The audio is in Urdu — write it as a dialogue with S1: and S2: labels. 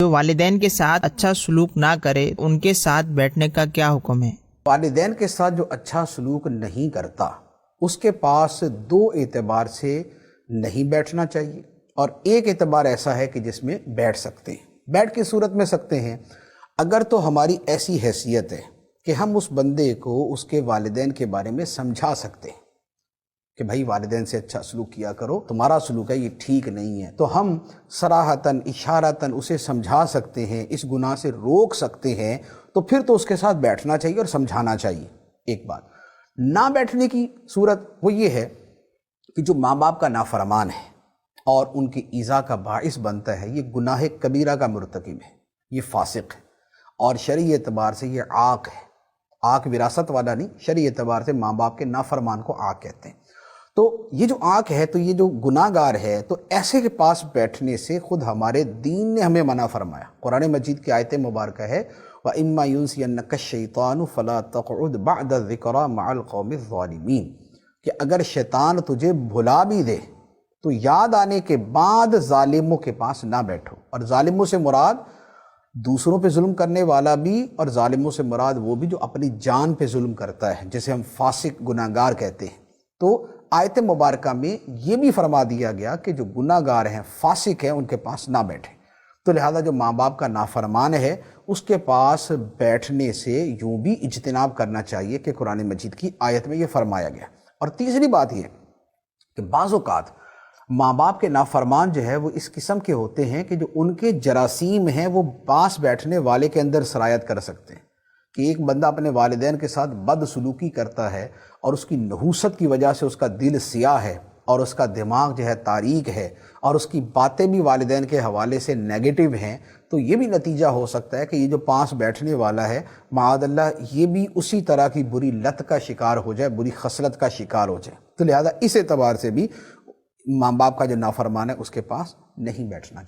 S1: جو والدین کے ساتھ اچھا سلوک نہ کرے ان کے ساتھ بیٹھنے کا کیا حکم ہے؟
S2: والدین کے ساتھ جو اچھا سلوک نہیں کرتا اس کے پاس دو اعتبار سے نہیں بیٹھنا چاہیے، اور ایک اعتبار ایسا ہے کہ جس میں بیٹھ سکتے ہیں۔ بیٹھ کی صورت میں سکتے ہیں اگر تو ہماری ایسی حیثیت ہے کہ ہم اس بندے کو اس کے والدین کے بارے میں سمجھا سکتے ہیں کہ بھائی والدین سے اچھا سلوک کیا کرو، تمہارا سلوک ہے یہ ٹھیک نہیں ہے، تو ہم صراحتاً اشارتاً اسے سمجھا سکتے ہیں، اس گناہ سے روک سکتے ہیں، تو پھر تو اس کے ساتھ بیٹھنا چاہیے اور سمجھانا چاہیے۔ ایک بات نہ بیٹھنے کی صورت وہ یہ ہے کہ جو ماں باپ کا نافرمان ہے اور ان کی ایذا کا باعث بنتا ہے، یہ گناہ کبیرہ کا مرتکب ہے، یہ فاسق ہے، اور شرعی اعتبار سے یہ عاق ہے۔ عاق وراثت والا نہیں، شرعی اعتبار سے ماں باپ کے نافرمان کو عاق کہتے ہیں۔ تو یہ جو عاق ہے، تو یہ جو گناہ گار ہے، تو ایسے کے پاس بیٹھنے سے خود ہمارے دین نے ہمیں منع فرمایا۔ قرآن مجید کی آیت مبارکہ ہے وَإِمَّا يُنْسِيَنَّكَ الشَّيْطَانُ فَلَا تَقْعُدْ بَعْدَ الذِّكْرَىٰ مَعَ الْقَوْمِ الظَّالِمِينَ، کہ اگر شیطان تجھے بھلا بھی دے تو یاد آنے کے بعد ظالموں کے پاس نہ بیٹھو۔ اور ظالموں سے مراد دوسروں پہ ظلم کرنے والا بھی، اور ظالموں سے مراد وہ بھی جو اپنی جان پہ ظلم کرتا ہے، جسے ہم فاسق گناہگار کہتے ہیں۔ تو آیت مبارکہ میں یہ بھی فرما دیا گیا کہ جو گناہ گار ہیں، فاسق ہیں، ان کے پاس نہ بیٹھیں۔ تو لہذا جو ماں باپ کا نافرمان ہے اس کے پاس بیٹھنے سے یوں بھی اجتناب کرنا چاہیے کہ قرآن مجید کی آیت میں یہ فرمایا گیا۔ اور تیسری بات یہ کہ بعض اوقات ماں باپ کے نافرمان جو ہے وہ اس قسم کے ہوتے ہیں کہ جو ان کے جراثیم ہیں وہ پاس بیٹھنے والے کے اندر سرایت کر سکتے ہیں، کہ ایک بندہ اپنے والدین کے ساتھ بد سلوکی کرتا ہے اور اس کی نحوست کی وجہ سے اس کا دل سیاہ ہے اور اس کا دماغ جو ہے تاریک ہے اور اس کی باتیں بھی والدین کے حوالے سے نیگیٹو ہیں، تو یہ بھی نتیجہ ہو سکتا ہے کہ یہ جو پاس بیٹھنے والا ہے معاذ اللہ یہ بھی اسی طرح کی بری لت کا شکار ہو جائے، بری خصلت کا شکار ہو جائے۔ تو لہذا اس اعتبار سے بھی ماں باپ کا جو نافرمان ہے اس کے پاس نہیں بیٹھنا چاہیے۔